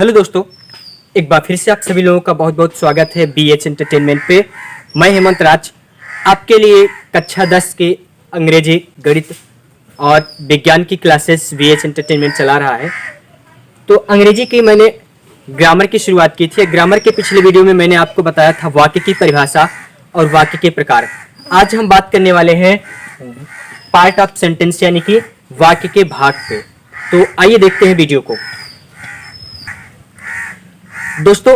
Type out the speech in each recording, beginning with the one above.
Hello दोस्तों, एक बार फिर से आप सभी लोगों का बहुत बहुत स्वागत है BH एंटरटेनमेंट पे। मैं हेमंत राज आपके लिए कक्षा 10 के अंग्रेजी, गणित और विज्ञान की क्लासेस BH एंटरटेनमेंट चला रहा है। तो अंग्रेजी की मैंने ग्रामर की शुरुआत की थी। ग्रामर के पिछले वीडियो में मैंने आपको बताया था वाक्य की परिभाषा और वाक्य के प्रकार। आज हम बात करने वाले हैं पार्ट ऑफ सेंटेंस यानी कि वाक्य के भाग पे। तो आइए देखते हैं वीडियो को। दोस्तों,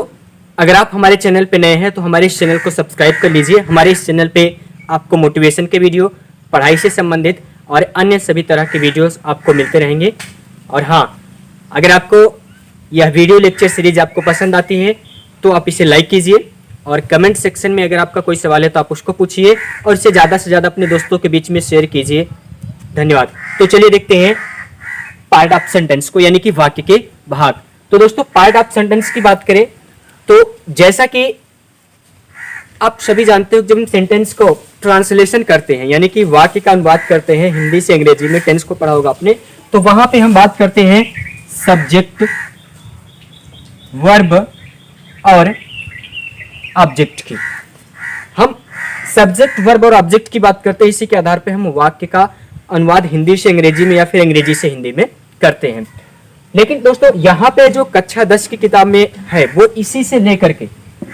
अगर आप हमारे चैनल पे नए हैं तो हमारे इस चैनल को सब्सक्राइब कर लीजिए। हमारे इस चैनल पे आपको मोटिवेशन के वीडियो, पढ़ाई से संबंधित और अन्य सभी तरह के वीडियोस आपको मिलते रहेंगे। और हाँ, अगर आपको यह वीडियो लेक्चर सीरीज आपको पसंद आती है तो आप इसे लाइक कीजिए और कमेंट सेक्शन में अगर आपका कोई सवाल है तो आप उसको पूछिए और इसे ज़्यादा से ज़्यादा अपने दोस्तों के बीच में शेयर कीजिए। धन्यवाद। तो चलिए देखते हैं पार्ट ऑफ सेंटेंस को, यानी कि वाक्य के भाग। तो दोस्तों, पार्ट ऑफ सेंटेंस की बात करें तो जैसा कि आप सभी जानते हो, जब हम सेंटेंस को ट्रांसलेशन करते हैं यानी कि वाक्य का अनुवाद करते हैं हिंदी से अंग्रेजी में, टेंस को पढ़ा होगा आपने, तो वहां पे हम बात करते हैं सब्जेक्ट, वर्ब और ऑब्जेक्ट की। हम सब्जेक्ट, वर्ब और ऑब्जेक्ट की बात करते हैं। इसी के आधार पर हम वाक्य का अनुवाद हिंदी से अंग्रेजी में या फिर अंग्रेजी से हिंदी में करते हैं। लेकिन दोस्तों, यहाँ पे जो कक्षा 10 की किताब में है वो इसी से लेकर के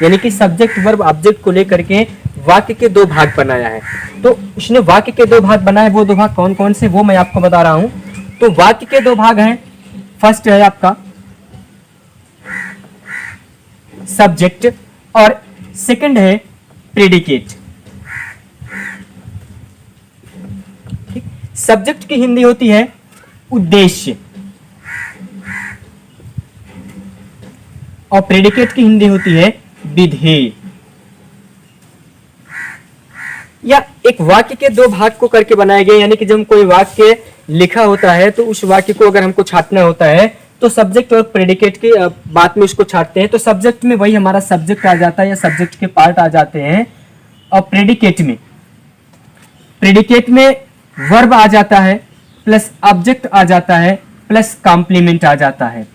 यानी कि सब्जेक्ट, वर्ब, ऑब्जेक्ट को लेकर के वाक्य के दो भाग बनाया है। तो उसने वाक्य के दो भाग बनाए, वो दो भाग कौन कौन से वो मैं आपको बता रहा हूं। तो वाक्य के दो भाग हैं। फर्स्ट है आपका सब्जेक्ट और सेकंड है प्रेडिकेट। सब्जेक्ट की हिंदी होती है उद्देश्य और प्रेडिकेट की हिंदी होती है विधेय। या एक वाक्य के दो भाग को करके बनाए गए, यानी कि जब कोई वाक्य लिखा होता है तो उस वाक्य को अगर हमको छांटना होता है तो सब्जेक्ट और प्रेडिकेट की बात में उसको छांटते हैं। तो सब्जेक्ट में वही हमारा सब्जेक्ट आ जाता है या सब्जेक्ट के पार्ट आ जाते हैं, और प्रेडिकेट में वर्ब आ जाता है, प्लस ऑब्जेक्ट आ जाता है, प्लस कॉम्प्लीमेंट आ जाता है।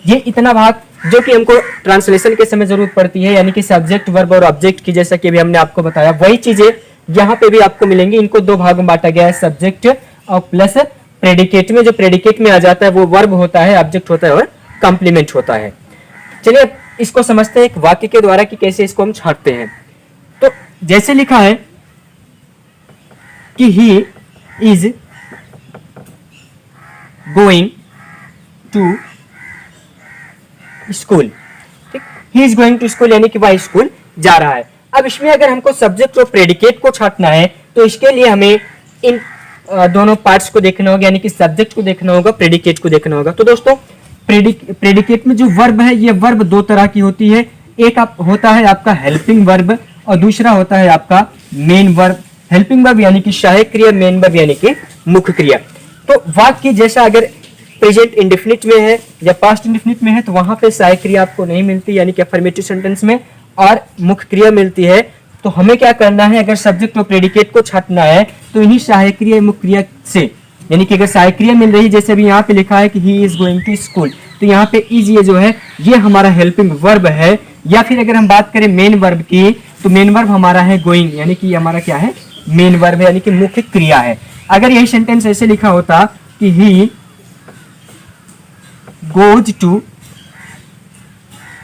ये इतना भाग जो कि हमको ट्रांसलेशन के समय जरूरत पड़ती है, यानी कि सब्जेक्ट, वर्ब और ऑब्जेक्ट की, जैसा कि अभी हमने आपको बताया, वही चीजें यहाँ पे भी आपको मिलेंगी। इनको दो भाग में बांटा गया है, सब्जेक्ट और प्लस प्रेडिकेट में। जो प्रेडिकेट में आ जाता है वो वर्ब होता है, ऑब्जेक्ट होता है और कॉम्प्लीमेंट होता है। चलिए इसको समझते हैं एक वाक्य के द्वारा कि कैसे इसको हम छांटते हैं। तो जैसे लिखा है कि he is going to school. ठीक, he is going to school यानी कि वह स्कूल जा रहा है। अब इसमें अगर हमको सब्जेक्ट और प्रेडिकेट को छांटना है तो इसके लिए हमें इन दोनों पार्ट्स को देखना होगा, यानी कि सब्जेक्ट को देखना होगा, प्रेडिकेट को देखना होगा। तो दोस्तों, प्रेडिकेट में जो वर्ब है, ये वर्ब दो तरह की होती है। एक होता है आपका हेल्पिंग वर्ब और दूसरा होता है आपका मेन वर्ब। हेल्पिंग वर्ब यानी कि सहायक क्रिया, मेन वर्ब यानी कि मुख्य क्रिया। तो वाक्य जैसा अगर प्रेजेंट इंडेफिनिट में है या पास्ट इंडेफिनिट में है तो वहां पे सहायक क्रिया आपको नहीं मिलती, यानी कि अफर्मेटिव सेंटेंस में, और मुख्य क्रिया मिलती है। तो हमें क्या करना है, अगर सब्जेक्ट और प्रेडिकेट को छांटना है तो इन्हीं सहायक क्रिया, मुख्य क्रिया से, यानी कि अगर सहायक क्रिया मिल रही है, जैसे अभी यहाँ पे लिखा है कि he is going to school, तो यहाँ पे इज ये जो है ये हमारा हेल्पिंग वर्ब है। या फिर अगर हम बात करें मेन वर्ब की तो मेन वर्ब हमारा है गोइंग, यानी कि हमारा क्या है, मेन वर्ब है, यानी कि मुख्य क्रिया है। अगर यही सेंटेंस ऐसे लिखा होता कि ही गोज टू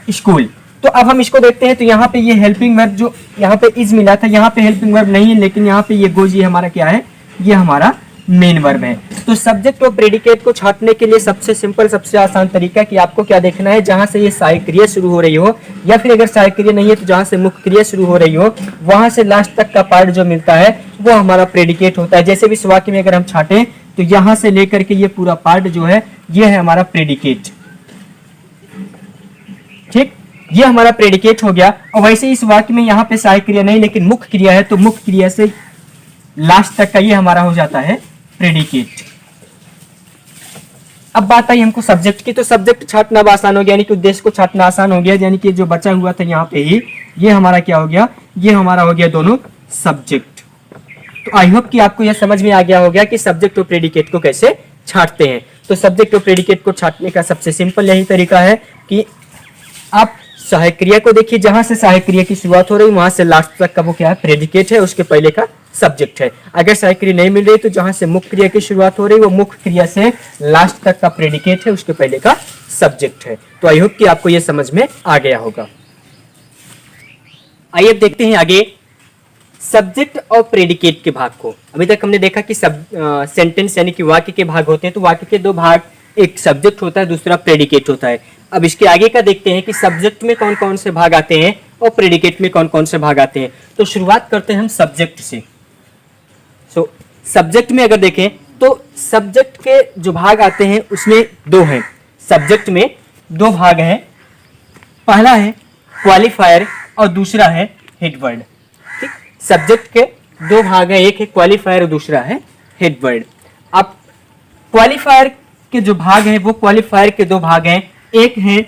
स्कूल, तो अब हम इसको देखते हैं। तो यहाँ पे ये हेल्पिंग वर्ब जो यहाँ पे इज मिला था, यहाँ पे हेल्पिंग वर्ब नहीं है, लेकिन यहाँ पे ये गोज, ये हमारा क्या है, ये हमारा मेन वर्ब है। तो सब्जेक्ट और प्रेडिकेट को छांटने के लिए सबसे सिंपल, सबसे आसान तरीका कि आपको क्या देखना है, जहां से ये सहायक क्रिया शुरू हो रही हो, या फिर अगर सहायक क्रिया नहीं है तो जहां से मुख्य क्रिया शुरू हो रही हो, वहां से लास्ट तक का पार्ट जो मिलता है वो हमारा प्रेडिकेट होता है। जैसे भी इस वाक्य में अगर हम छांटे तो यहां से लेकर के ये पूरा पार्ट जो है ये है हमारा प्रेडिकेट। ठीक, ये हमारा प्रेडिकेट हो गया। और वैसे इस वाक्य में यहाँ पे सहायक क्रिया नहीं लेकिन मुख्य क्रिया है, तो मुख्य क्रिया से लास्ट तक का ये हमारा हो जाता है प्रेडिकेट। अब बात आई हमको सब्जेक्ट की। तो सब्जेक्ट छांटना आसान हो गया, यानी कि उद्देश्य को छांटना आसान हो गया, यानी कि जो बचा हुआ था यहाँ पे ही ये हमारा क्या हो गया, ये हमारा हो गया दोनों सब्जेक्ट। तो आई होप कि आपको यह समझ में आ गया होगा कि सब्जेक्ट और प्रेडिकेट को कैसे छांटते हैं। तो सब्जेक्ट और प्रेडिकेट को छांटने का सबसे सिंपल यही तरीका है कि आप सहायक क्रिया को देखिए, जहां से सहायक क्रिया की शुरुआत हो रही है वहां से लास्ट तक का वो क्या है, प्रेडिकेट है, उसके पहले का सब्जेक्ट है। अगर सहायक क्रिया नहीं मिल रही तो जहां से मुख्य क्रिया की शुरुआत हो रही है वो मुख्य क्रिया से लास्ट तक का प्रेडिकेट है, उसके पहले का सब्जेक्ट है। तो आई होप कि आपको ये समझ में आ गया होगा। आइए अब देखते हैं आगे सब्जेक्ट और प्रेडिकेट के भाग को। अभी तक हमने देखा कि सेंटेंस यानी कि वाक्य के भाग होते हैं, तो वाक्य के दो भाग, एक सब्जेक्ट होता है, दूसरा प्रेडिकेट होता है। अब इसके आगे का देखते हैं कि सब्जेक्ट में कौन कौन से भाग आते हैं और प्रेडिकेट में कौन कौन से भाग आते हैं। तो शुरुआत करते हैं हम सब्जेक्ट से। सब्जेक्ट में अगर देखें तो सब्जेक्ट के जो भाग आते हैं उसमें दो हैं। सब्जेक्ट में दो भाग हैं, पहला है क्वालिफायर और दूसरा है हेडवर्ड। ठीक, सब्जेक्ट के दो भाग हैं, एक है क्वालिफायर और दूसरा है हेडवर्ड। अब क्वालिफायर के जो भाग हैं वो क्वालिफायर के दो भाग हैं, एक है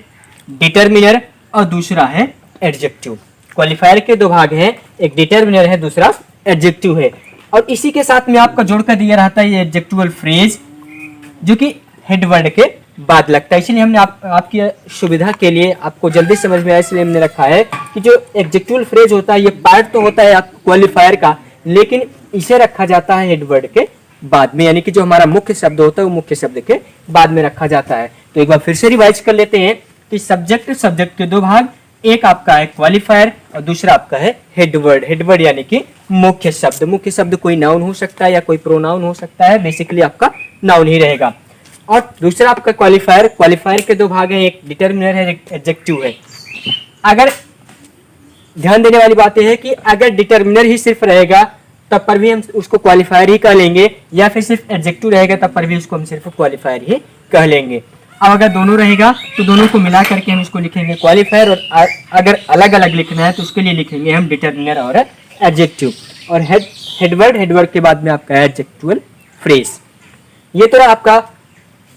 डिटरमिनर और दूसरा है एडजेक्टिव। क्वालिफायर के दो भाग हैं, एक डिटरमिनर है, दूसरा एडजेक्टिव है। और इसी के साथ में आपका जोड़कर दिया रहता है ये एडजेक्टिवल फ्रेज, जो कि हेडवर्ड के बाद लगता है। इसलिए हमने आपकी सुविधा के लिए, आपको जल्दी समझ में आए इसलिए हमने रखा है कि जो एडजेक्टिवल फ्रेज होता है ये पार्ट तो होता है क्वालिफायर का, लेकिन इसे रखा जाता है हेडवर्ड के बाद में, यानी कि जो हमारा मुख्य शब्द होता है वो मुख्य शब्द के बाद में रखा जाता है। तो एक बार फिर से रिवाइज कर लेते हैं कि सब्जेक्ट के दो भाग, एक आपका है क्वालिफायर और दूसरा आपका है हेडवर्ड। हेडवर्ड यानी कि मुख्य शब्द। मुख्य शब्द कोई नाउन हो सकता है या कोई प्रोनाउन हो सकता है, बेसिकली आपका नाउन ही रहेगा। और दूसरा आपका क्वालिफायर। क्वालिफायर के दो भाग हैं, एक डिटरमिनर है, एक एडजेक्टिव है। अगर ध्यान देने वाली बात यह है कि अगर डिटरमिनर ही सिर्फ रहेगा तब पर भी हम उसको क्वालिफायर ही कह लेंगे, या फिर सिर्फ एडजेक्टिव रहेगा तब पर भी उसको हम सिर्फ क्वालिफायर ही कह लेंगे। अब अगर दोनों रहेगा तो दोनों को मिला करके हम इसको लिखेंगे क्वालिफायर, और अगर अलग अलग लिखना है तो उसके लिए लिखेंगे हम डिटरमिनर और एडजेक्टिव। और हेडवर्ड के बाद में आपका एडजेक्टिवल फ्रेज। ये तो आपका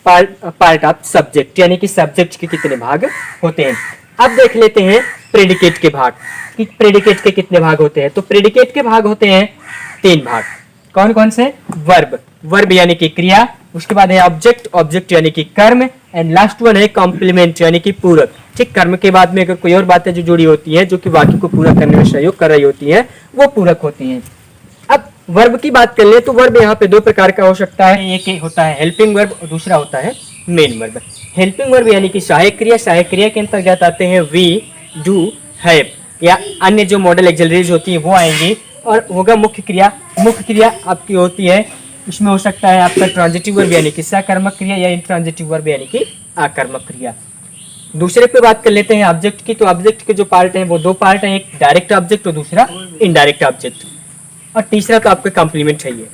पार्ट ऑफ सब्जेक्ट, यानी कि सब्जेक्ट के कितने भाग होते हैं। अब देख लेते हैं प्रेडिकेट के भाग कि प्रेडिकेट के कितने भाग होते हैं। तो प्रेडिकेट के भाग होते हैं तीन भाग। कौन कौन से? वर्ब यानी कि क्रिया, उसके बाद है ऑब्जेक्ट यानी कि कर्म, एंड लास्ट वन है कॉम्प्लीमेंट यानी कि पूरक। ठीक, कर्म के बाद में अगर कोई और बातें जो जुड़ी होती है जो कि वाक्य को पूरा करने में सहयोग कर रही होती है वो पूरक होती हैं। अब वर्ब की बात कर ले तो वर्ब यहाँ पे दो प्रकार का हो सकता है, एक होता है हेल्पिंग वर्ब और दूसरा होता है मेन वर्ब। हेल्पिंग वर्ब यानी कि सहायक क्रिया। सहायक क्रिया के अंतर्गत आते हैं वी, डू, हैव या अन्य जो मॉडल एक्सिलरीज होती है वो आएंगी। और होगा मुख्य क्रिया। मुख्य क्रिया आपकी होती है, इसमें हो सकता है आपका ट्रांजिटिव वर्ब यानी कि सकर्मक क्रिया या इंट्रांजिटिव वर्ब यानी कि आकर्मक क्रिया। दूसरे पे बात कर लेते हैं ऑब्जेक्ट की। तो ऑब्जेक्ट के जो पार्ट हैं वो दो पार्ट हैं, एक डायरेक्ट ऑब्जेक्ट और दूसरा इनडायरेक्ट ऑब्जेक्ट, और तीसरा तो आपका कॉम्प्लीमेंट है ये।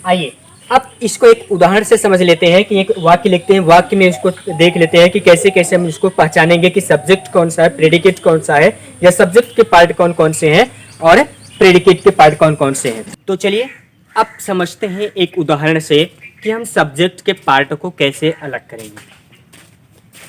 आइए अब इसको एक उदाहरण से समझ लेते हैं कि एक वाक्य लिखते हैं, वाक्य में इसको देख लेते हैं कि कैसे कैसे हम इसको पहचानेंगे कि सब्जेक्ट कौन सा है, प्रेडिकेट कौन सा है, या सब्जेक्ट के पार्ट कौन कौन से हैं और प्रेडिकेट के पार्ट कौन कौन से हैं। तो चलिए अब समझते हैं एक उदाहरण से कि हम सब्जेक्ट के पार्ट को कैसे अलग करेंगे।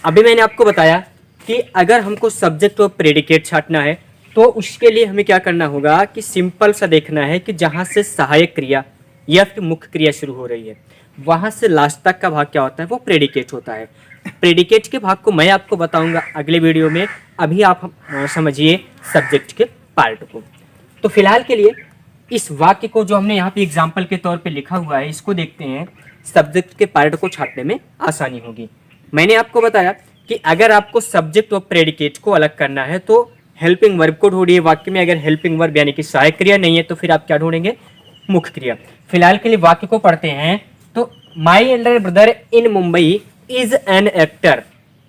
अभी मैंने आपको बताया कि अगर हमको सब्जेक्ट और प्रेडिकेट छांटना है तो उसके लिए हमें क्या करना होगा कि सिंपल सा देखना है कि जहाँ से सहायक क्रिया या फिर मुख्य क्रिया शुरू हो रही है वहाँ से लास्ट तक का भाग क्या होता है, वो प्रेडिकेट होता है। प्रेडिकेट के भाग को मैं आपको बताऊंगा अगले वीडियो में। अभी आप समझिए सब्जेक्ट के पार्ट को। तो फिलहाल के लिए इस वाक्य को जो हमने यहाँ पे एग्जाम्पल के तौर पे लिखा हुआ है इसको देखते हैं, सब्जेक्ट के पार्ट को छांटने में आसानी होगी। मैंने आपको बताया कि अगर आपको सब्जेक्ट और प्रेडिकेट को अलग करना है तो हेल्पिंग वर्ब को ढूंढिए वाक्य में। अगर हेल्पिंग वर्ब यानी कि सहायक क्रिया नहीं है तो फिर आप क्या ढूंढेंगे, मुख्य क्रिया। फिलहाल के लिए वाक्य को पढ़ते हैं। तो my elder brother in Mumbai is an actor.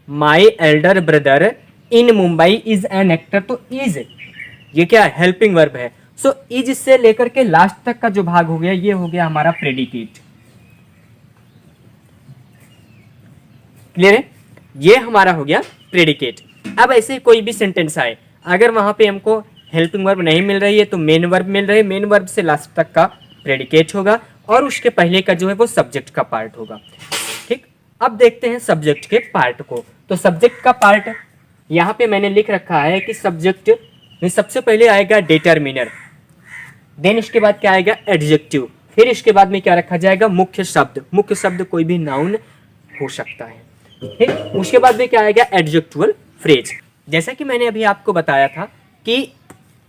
My elder brother in Mumbai is an actor. तो इज ये क्या हेल्पिंग वर्ब है। सो इज से लेकर के लास्ट तक का जो भाग हो गया ये हो गया हमारा प्रेडिकेट। क्लियर है, ये हमारा हो गया प्रेडिकेट। अब ऐसे कोई भी सेंटेंस आए, अगर वहां पे हमको हेल्पिंग वर्ब नहीं मिल रही है तो मेन वर्ब मिल रही है, मेन वर्ब से लास्ट तक का प्रेडिकेट होगा और उसके पहले का जो है वो सब्जेक्ट का पार्ट होगा। ठीक, अब देखते हैं सब्जेक्ट के पार्ट को। तो सब्जेक्ट का पार्ट यहाँ पे मैंने लिख रखा है कि सब्जेक्ट में सबसे पहले आएगा डिटरमिनर, देन इसके बाद क्या आएगा एडजेक्टिव, फिर इसके बाद में क्या रखा जाएगा मुख्य शब्द। मुख्य शब्द कोई भी नाउन हो सकता है। ठीक, उसके बाद में क्या आएगा, एडजेक्चुअल फ्रेज। जैसा कि मैंने अभी आपको बताया था कि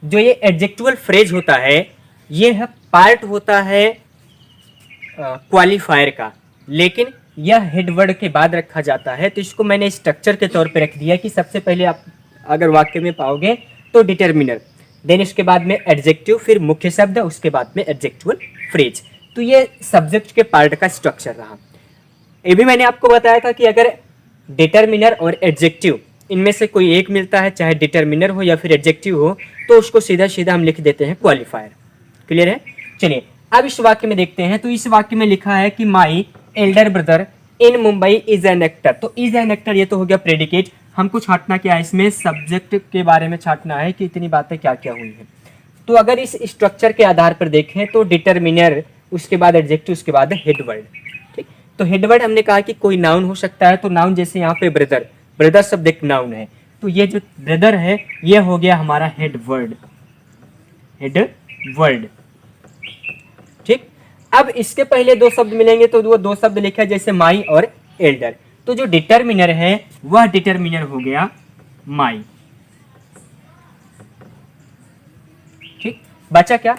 जो ये एडजेक्चुअल फ्रेज होता है ये है पार्ट होता है क्वालिफायर का, लेकिन यह हेडवर्ड के बाद रखा जाता है। तो इसको मैंने स्ट्रक्चर के तौर पे रख दिया कि सबसे पहले आप अगर वाक्य में पाओगे तो डिटर्मिनर, देन इसके बाद में एडजेक्टिव, फिर मुख्य शब्द, उसके बाद में एडजेक्चुअल फ्रेज। तो ये सब्जेक्ट के पार्ट का स्ट्रक्चर रहा। ये भी मैंने आपको बताया था कि अगर डिटर्मिनर और एडजेक्टिव इनमें से कोई एक मिलता है, चाहे डिटर्मिनर हो या फिर एडजेक्टिव हो, तो उसको सीधा सीधा हम लिख देते हैं क्वालिफायर। क्लियर है? चलिए अब इस वाक्य में देखते हैं। तो इस वाक्य में लिखा है कि my elder brother in Mumbai is an actor. तो इज एन एक्टर ये तो हो गया प्रेडिकेट। हमको छांटना क्या है इसमें, सब्जेक्ट के बारे में छांटना है कि इतनी बातें क्या क्या हुई हैं। तो अगर इस स्ट्रक्चर के आधार पर देखें तो डिटर्मिनर, उसके बाद एडजेक्टिव, उसके बाद हेडवर्ड। ठीक, तो हेडवर्ड हमने कहा कि कोई नाउन हो सकता है। तो नाउन जैसे यहाँ पे ब्रदर, ब्रदर शब्द एक नाउन है, तो ये जो ब्रदर है ये हो गया हमारा हेडवर्ड, हेडवर्ड। ठीक, अब इसके पहले दो शब्द मिलेंगे तो वो दो शब्द लिखा है जैसे माई और एल्डर। तो जो डिटर्मिनर है वह डिटर्मिनर हो गया माई। ठीक, बचा क्या,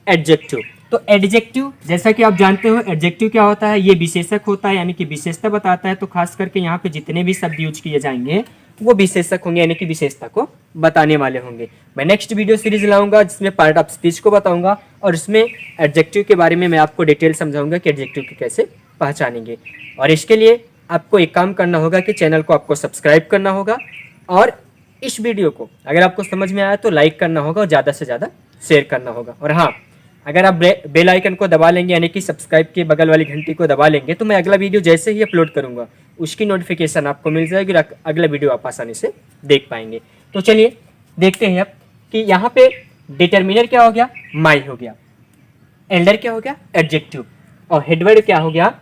एडजेक्टिव। तो एडजेक्टिव जैसा कि आप जानते हो एडजेक्टिव क्या होता है, ये विशेषक होता है, यानी कि विशेषता बताता है। तो खास करके यहाँ पे जितने भी शब्द यूज किए जाएंगे वो विशेषक होंगे, यानी कि विशेषता को बताने वाले होंगे। मैं नेक्स्ट वीडियो सीरीज लाऊंगा जिसमें पार्ट ऑफ स्पीच को बताऊंगा और इसमें एडजेक्टिव के बारे में मैं आपको डिटेल समझाऊंगा कि एडजेक्टिव को कैसे पहचानेंगे। और इसके लिए आपको एक काम करना होगा कि चैनल को आपको सब्सक्राइब करना होगा और इस वीडियो को अगर आपको समझ में आया तो लाइक करना होगा और ज़्यादा से ज़्यादा शेयर करना होगा। और हाँ, अगर आप बेल आइकन को दबा लेंगे, यानी कि सब्सक्राइब के बगल वाली घंटी को दबा लेंगे, तो मैं अगला वीडियो जैसे ही अपलोड करूंगा उसकी नोटिफिकेशन आपको मिल जाएगी और अगला वीडियो आप आसानी से देख पाएंगे। तो चलिए देखते हैं अब कि यहाँ पे डिटर्मिनर क्या हो गया, माई हो गया, एल्डर क्या हो गया, एडजेक्टिव, और हेडवर्ड क्या हो गया,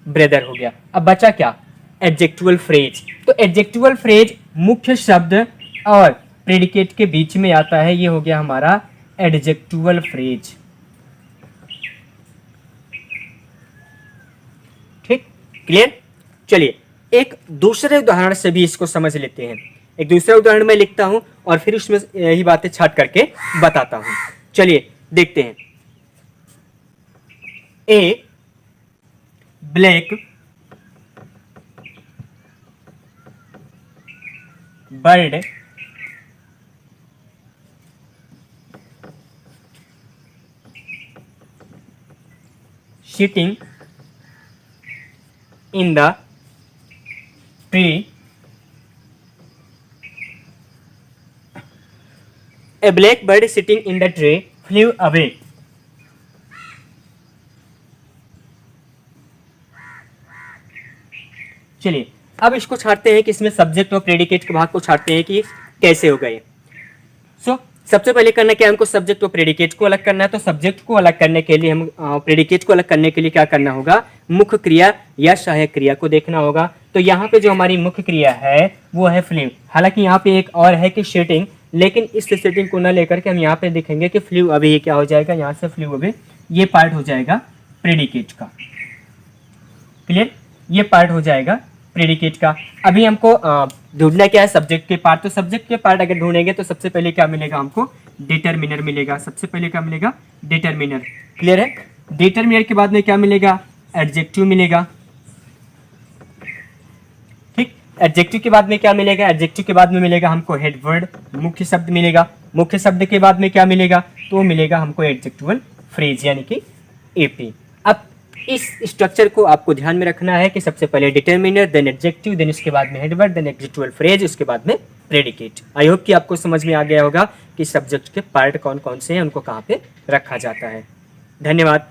ब्रदर हो गया। अब बचा क्या, एडजेक्चुअल फ्रेज। तो एडजेक्चुअल फ्रेज मुख्य शब्द और प्रेडिकेट के बीच में आता है, ये हो गया हमारा एडजेक्चुअल फ्रेज। ठीक, क्लियर? चलिए एक दूसरे उदाहरण से भी इसको समझ लेते हैं। एक दूसरा उदाहरण मैं लिखता हूं और फिर उसमें यही बातें छाट करके बताता हूं। चलिए देखते हैं। A black bird sitting in the tree, a black bird sitting in the tree flew away. चलिए अब इसको छाटते हैं कि इसमें सब्जेक्ट और प्रेडिकेट के भाग को छाटते हैं कि कैसे हो गए। सबसे पहले करना क्या है, हमको सब्जेक्ट और प्रेडिकेट को अलग करना है। तो सब्जेक्ट को अलग करने के लिए हम प्रेडिकेट को अलग करने के लिए क्या करना होगा, मुख्य क्रिया या सहायक क्रिया को देखना होगा। तो यहाँ पे जो हमारी मुख्य क्रिया है वो है फ्लू। हालांकि यहाँ पे एक और है कि सिटिंग, लेकिन इस सिटिंग को न लेकर के हम यहाँ पे देखेंगे कि फ्लू अवे ये क्या हो जाएगा, यहाँ से फ्लू अवे ये पार्ट हो जाएगा प्रेडिकेट का। क्लियर, ये पार्ट हो जाएगा प्रेडिकेट का। अभी हमको ढूंढना क्या है, सब्जेक्ट के पार्ट। तो सब्जेक्ट के पार्ट अगर ढूंढेंगे तो सबसे पहले क्या मिलेगा, हमको डिटर्मिनर मिलेगा। सबसे पहले क्या मिलेगा, डिटर्मिनर। क्लियर है? डिटर्मिनर के बाद में क्या मिलेगा, एडजेक्टिव मिलेगा। ठीक, एडजेक्टिव के बाद में क्या मिलेगा, एडजेक्टिव के बाद में मिलेगा हमको हेडवर्ड, मुख्य शब्द मिलेगा। मुख्य शब्द के बाद में क्या मिलेगा, तो मिलेगा हमको एडजेक्टिवल फ्रेज यानी कि एपी। अब इस स्ट्रक्चर को आपको ध्यान में रखना है कि सबसे पहले डिटर्मिनर, देन एडजेक्टिव, देन उसके बाद में हेडवर्ड, देन एडजेक्टिवल फ्रेज, उसके बाद में प्रेडिकेट। आई होप कि आपको समझ में आ गया होगा कि सब्जेक्ट के पार्ट कौन कौन से हैं, उनको कहाँ पे रखा जाता है। धन्यवाद।